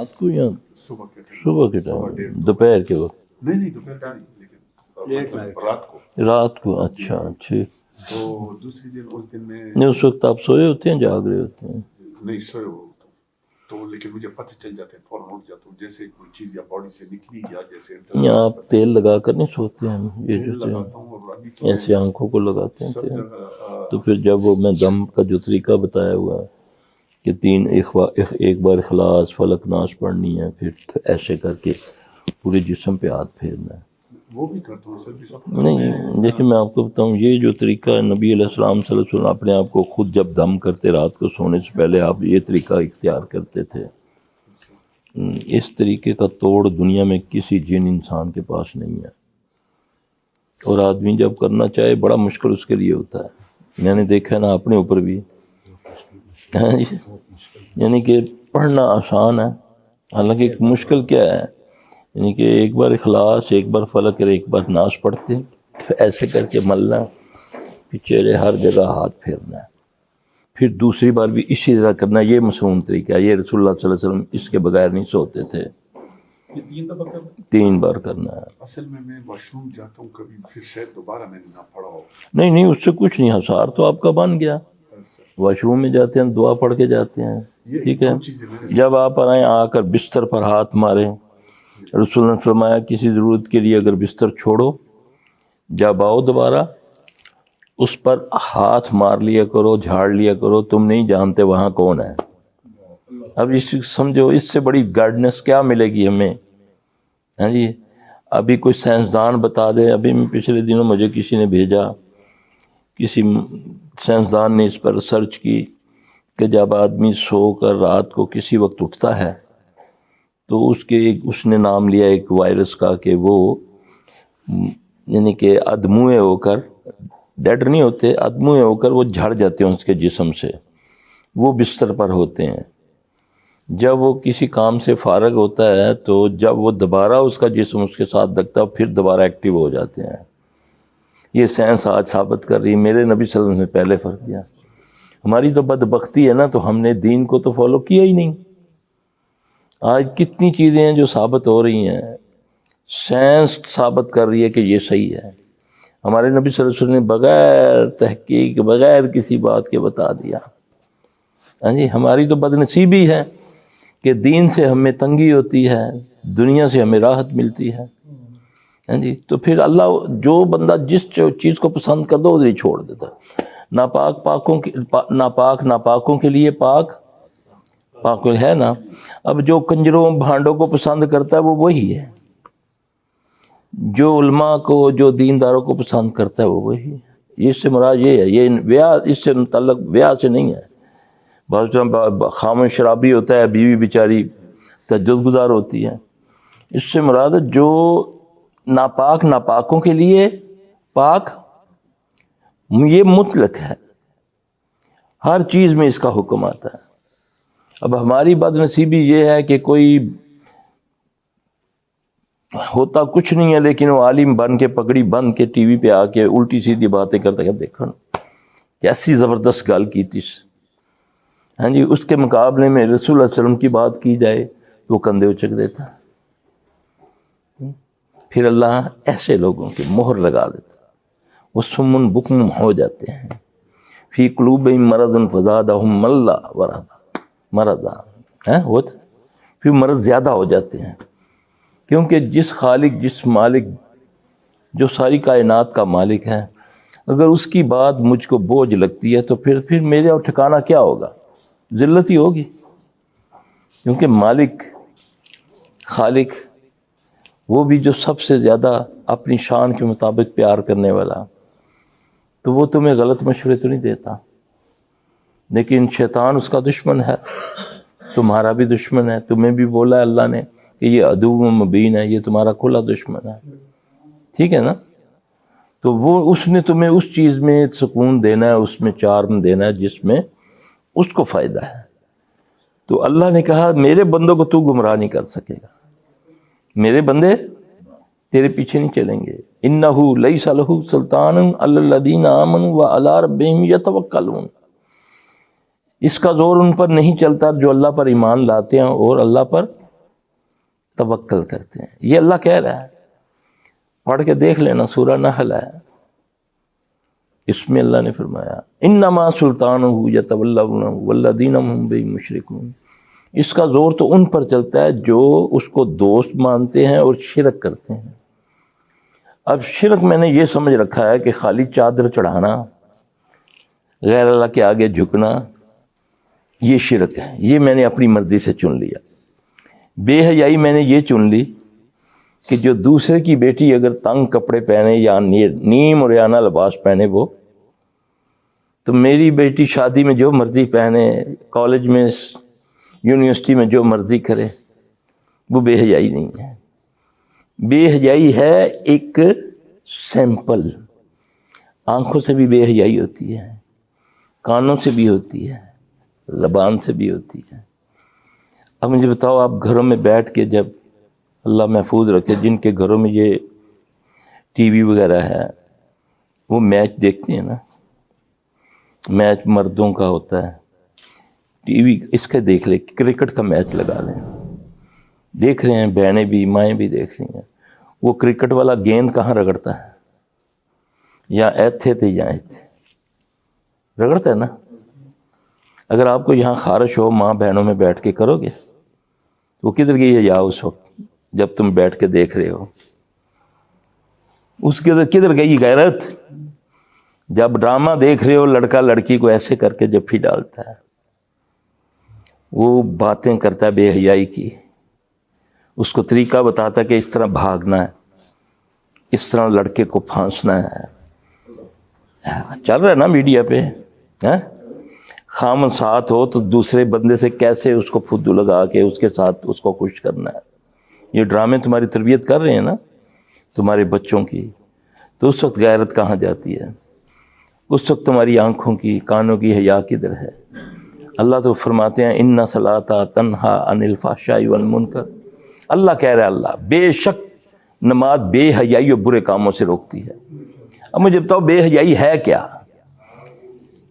رات کو یا صبح کے ٹائم، صبح کے ٹائم، دوپہر کے وقت؟ نہیں دوپہر کا نہیں، لیکن مطلب رات کو، اچھا ٹھیک. تو دوسری دن اس دن میں نہیں اس وقت آپ سوئے ہوتے ہیں جاگ رہے ہوتے ہیں؟ نہیں سوئے ہو تو لیکن مجھے پتہ چل جاتا ہے، فوراً اٹھ جاتا ہوں جیسے کوئی چیز یا باڈی سے نکلی یا جیسے یا آپ تیل لگا کر نہیں سوتے ہیں؟ یہ جو لگاتا ہوں اور ابھی تو ایسے آنکھوں کو لگاتے ہیں سب تیل. جگہ تو پھر جب وہ میں دم کا جو طریقہ بتایا ہوا ہے کہ 3 ایک بار اخلاص فلق ناس پڑھنی ہے، پھر ایسے کر کے پورے جسم پہ ہاتھ پھیرنا ہے. وہ بھی کرتا ہوں سر بھی سب نہیں دیکھیں میں آپ کو بتاؤں، یہ جو طریقہ ہے نبی علیہ السلام صلی اللہ علیہ وسلم اپنے آپ کو خود جب دم کرتے رات کو سونے سے پہلے آپ یہ طریقہ اختیار کرتے تھے. اس طریقے کا توڑ دنیا میں کسی جن انسان کے پاس نہیں ہے، اور آدمی جب کرنا چاہے بڑا مشکل اس کے لیے ہوتا ہے. میں نے دیکھا نا اپنے اوپر بھی، یعنی کہ پڑھنا آسان ہے، حالانکہ مشکل کیا ہے، یعنی کہ ایک بار اخلاص، ایک بار فلق اور ایک بار ناس پڑھتے ہیں، ایسے کر کے ملنا، پھر چہرے ہر جگہ ہاتھ پھیرنا ہے، پھر دوسری بار بھی اسی طرح کرنا. یہ مصنون طریقہ ہے، یہ رسول اللہ صلی اللہ علیہ وسلم اس کے بغیر نہیں سوتے تھے. 3 بار کرنا ہے. اصل میں واش روم جاتا ہوں کبھی، پھر شاید دوبارہ میں نے نہ پڑھا ہو. نہیں اس سے کچھ نہیں، حسار تو آپ کا بن گیا. واش روم میں جاتے ہیں دعا پڑھ کے جاتے ہیں، ٹھیک ہے. جب آپ آئیں آ کر بستر پر ہاتھ ماریں، رسول اللہ نے فرمایا کسی ضرورت کے لیے اگر بستر چھوڑو، جب آؤ دوبارہ اس پر ہاتھ مار لیا کرو، جھاڑ لیا کرو، تم نہیں جانتے وہاں کون ہے. اب اس سمجھو اس سے بڑی گائیڈنس کیا ملے گی ہمیں؟ ہاں جی، ابھی کوئی سائنسدان بتا دے. ابھی پچھلے دنوں مجھے کسی نے بھیجا، کسی سائنسدان نے اس پر ریسرچ کی کہ جب آدمی سو کر رات کو کسی وقت اٹھتا ہے تو اس نے نام لیا ایک وائرس کا کہ وہ یعنی کہ ادموئے ہو کر، ڈیڈ نہیں ہوتے، ادموئے ہو کر وہ جھڑ جاتے ہیں اس کے جسم سے، وہ بستر پر ہوتے ہیں. جب وہ کسی کام سے فارغ ہوتا ہے تو جب وہ دوبارہ اس کا جسم اس کے ساتھ دکتا ہے پھر دوبارہ ایکٹیو ہو جاتے ہیں. یہ سائنس آج ثابت کر رہی ہے، میرے نبی صلی اللہ علیہ وسلم نے پہلے فرض دیا. ہماری تو بدبختی ہے نا، تو ہم نے دین کو تو فالو کیا ہی نہیں. آج کتنی چیزیں ہیں جو ثابت ہو رہی ہیں، سائنس ثابت کر رہی ہے کہ یہ صحیح ہے. ہمارے نبی صلی اللہ علیہ وسلم نے بغیر تحقیق، بغیر کسی بات کے بتا دیا. ہاں جی، ہماری تو بد نصیبی ہے کہ دین سے ہمیں تنگی ہوتی ہے، دنیا سے ہمیں راحت ملتی ہے. ہاں جی، تو پھر اللہ جو بندہ جس چیز کو پسند کر دو ادھر ہی چھوڑ دیتا. ناپاکوں کے لیے پاک ہے نا. اب جو کنجروں بھانڈوں کو پسند کرتا ہے وہ وہی ہے، جو علماء کو، جو دینداروں کو پسند کرتا ہے وہ وہی ہے. اس سے مراد یہ ہے، یہ بیاہ اس سے متعلق بیاہ سے نہیں ہے. بعض خاموش شرابی ہوتا ہے، بیوی بیچاری تہجد گزار ہوتی ہے. اس سے مراد جو ناپاکوں کے لیے پاک، یہ مطلق ہے، ہر چیز میں اس کا حکم آتا ہے. اب ہماری بد نصیبی یہ ہے کہ کوئی ہوتا کچھ نہیں ہے لیکن وہ عالم بن کے پگڑی بن کے ٹی وی پہ آ کے الٹی سیدھی باتیں کرتا ہے. دیکھو کیسی زبردست گل کی تھی. ہاں جی، اس کے مقابلے میں رسول اللہ علیہ وسلم کی بات کی جائے تو وہ کندھے اچک دیتا. پھر اللہ ایسے لوگوں کے مہر لگا دیتا، وہ سمن بکم ہو جاتے ہیں. فی قلوبہم مرض فزادہم مرضا، ہوتا پھر مرض زیادہ ہو جاتے ہیں. کیونکہ جس خالق، جس مالک، جو ساری کائنات کا مالک ہے، اگر اس کی بات مجھ کو بوجھ لگتی ہے تو پھر میرا ٹھکانہ کیا ہوگا؟ ذلت ہی ہوگی. کیونکہ مالک، خالق، وہ بھی جو سب سے زیادہ اپنی شان کے مطابق پیار کرنے والا، تو وہ تمہیں غلط مشورے تو نہیں دیتا. لیکن شیطان اس کا دشمن ہے، تمہارا بھی دشمن ہے. تمہیں بھی بولا ہے اللہ نے کہ یہ عدو مبین ہے، یہ تمہارا کھلا دشمن ہے. ٹھیک ہے نا؟ تو وہ اس نے تمہیں اس چیز میں سکون دینا ہے، اس میں چارم دینا ہے جس میں اس کو فائدہ ہے. تو اللہ نے کہا میرے بندوں کو تو گمراہ نہیں کر سکے گا، میرے بندے تیرے پیچھے نہیں چلیں گے. انہ لیس لہ سلطان علی الذین آمنوا وعلی ربہم یتوکلون. اس کا زور ان پر نہیں چلتا جو اللہ پر ایمان لاتے ہیں اور اللہ پر توکل کرتے ہیں. یہ اللہ کہہ رہا ہے, پڑھ کے دیکھ لینا, سورہ نحل ہے, اس میں اللہ نے فرمایا انما سلطانہ یتولونہ والذین هم بہ مشرکون. اس کا زور تو ان پر چلتا ہے جو اس کو دوست مانتے ہیں اور شرک کرتے ہیں. اب شرک میں نے یہ سمجھ رکھا ہے کہ خالی چادر چڑھانا, غیر اللہ کے آگے جھکنا, یہ شرک ہے. یہ میں نے اپنی مرضی سے چن لیا. بے حیائی میں نے یہ چن لی کہ جو دوسرے کی بیٹی اگر تنگ کپڑے پہنے یا نیم اور یانہ لباس پہنے وہ, تو میری بیٹی شادی میں جو مرضی پہنے, کالج میں یونیورسٹی میں جو مرضی کرے, وہ بے حیائی نہیں ہے. بے حیائی ہے ایک سیمپل. آنکھوں سے بھی بے حیائی ہوتی ہے, کانوں سے بھی ہوتی ہے, زبان سے بھی ہوتی ہے. اب مجھے بتاؤ, آپ گھروں میں بیٹھ کے, جب اللہ محفوظ رکھے جن کے گھروں میں یہ ٹی وی وغیرہ ہے, وہ میچ دیکھتے ہیں نا, میچ مردوں کا ہوتا ہے, ٹی وی اس کا دیکھ لیں, کرکٹ کا میچ لگا لیں, دیکھ رہے ہیں, بہنیں بھی مائیں بھی دیکھ رہی ہیں. وہ کرکٹ والا گیند کہاں رگڑتا ہے؟ یا ایتھے تھے یا ایتھے رگڑتا ہے نا. اگر آپ کو یہاں خارش ہو, ماں بہنوں میں بیٹھ کے کرو گے, وہ کدھر گئی ہے یا اس وقت جب تم بیٹھ کے دیکھ رہے ہو؟ اس کدھر گئی غیرت؟ جب ڈرامہ دیکھ رہے ہو, لڑکا لڑکی کو ایسے کر کے جب پھی ڈالتا ہے, وہ باتیں کرتا ہے بے حیائی کی, اس کو طریقہ بتاتا ہے کہ اس طرح بھاگنا ہے, اس طرح لڑکے کو پھانسنا ہے. چل رہا ہے نا میڈیا پہ. خامن ساتھ ہو تو دوسرے بندے سے کیسے اس کو فدو لگا کے اس کے ساتھ اس کو خوش کرنا ہے. یہ ڈرامے تمہاری تربیت کر رہے ہیں نا تمہارے بچوں کی, تو اس وقت غیرت کہاں جاتی ہے؟ اس وقت تمہاری آنکھوں کی, کانوں کی حیا کدھر ہے؟ اللہ تو فرماتے ہیں ان صلاۃ تنہا عن الفحشاء والمنکر. اللہ کہہ رہا ہے, اللہ بے شک نماز بے حیائی اور برے کاموں سے روکتی ہے. اب مجھے بتاؤ بے حیائی ہے کیا؟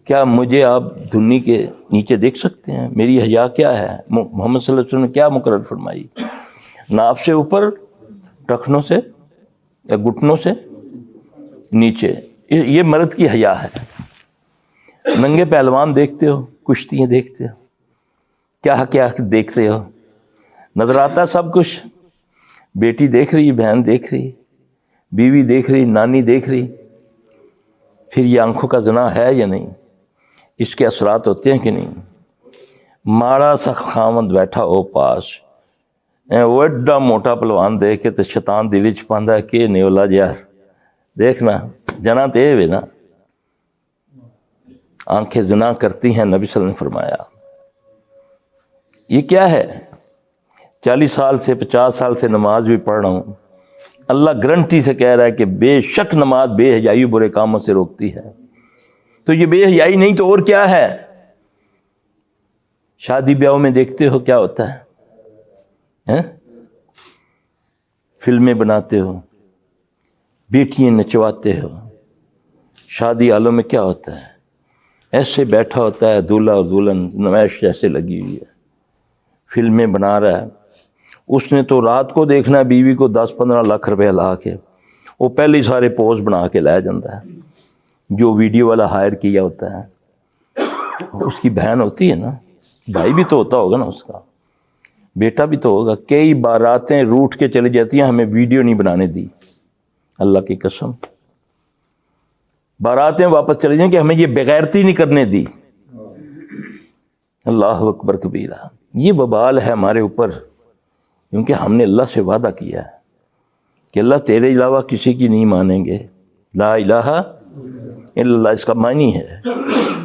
کیا مجھے آپ دھنی کے نیچے دیکھ سکتے ہیں؟ میری حیا کیا ہے؟ محمد صلی اللہ علیہ وسلم نے کیا مقرر فرمائی؟ ناف سے اوپر, ٹخنوں سے یا گھٹنوں سے نیچے. یہ مرد کی حیا ہے. ننگے پہلوان دیکھتے ہو, کشتیاں دیکھتے ہو, کیا کیا دیکھتے ہو, نظر آتا سب کچھ. بیٹی دیکھ رہی, بہن دیکھ رہی, بیوی دیکھ رہی, نانی دیکھ رہی. پھر یہ آنکھوں کا زنا ہے یا نہیں؟ اس کے اثرات ہوتے ہیں کہ نہیں؟ ماڑا سا خامد بیٹھا ہو پاس, وہ ایڈا موٹا پلوان دیکھ کے تو شیطان دل چ پاندا ہے کہ نیولا یار دیکھنا جنا تے وے نا. آنکھیں زنا کرتی ہیں, نبی صلی اللہ علیہ وسلم نے فرمایا. یہ کیا ہے؟ 40 سال سے 50 سال سے نماز بھی پڑھ رہا ہوں, اللہ گارنٹی سے کہہ رہا ہے کہ بے شک نماز بے حیائی برے کاموں سے روکتی ہے. تو یہ بے حیائی نہیں تو اور کیا ہے؟ شادی بیاہوں میں دیکھتے ہو کیا ہوتا ہے, فلمیں بناتے ہو, بیٹیاں نچواتے ہو. شادی حالوں میں کیا ہوتا ہے؟ ایسے بیٹھا ہوتا ہے دولہا اور دلہن نمائش جیسے لگی ہوئی ہے, فلمیں بنا رہا ہے. اس نے تو رات کو دیکھنا ہے بیوی کو 10-15 لاکھ روپے لا کے, وہ پہلے ہی سارے پوز بنا کے لے جاتا ہے, جو ویڈیو والا ہائر کیا ہوتا ہے. اس کی بہن ہوتی ہے نا, بھائی بھی تو ہوتا ہوگا نا, اس کا بیٹا بھی تو ہوگا. کئی باراتیں روٹ کے چلی جاتی ہیں, ہمیں ویڈیو نہیں بنانے دی, اللہ کی قسم. باراتیں واپس چلی جائیں کہ ہمیں یہ بغیرتی نہیں کرنے دی. اللہ اکبر کبیرہ. یہ وبال ہے ہمارے اوپر, کیونکہ ہم نے اللہ سے وعدہ کیا ہے کہ اللہ تیرے علاوہ کسی کی نہیں مانیں گے. لا الہ الا اللہ اس کا معنی ہے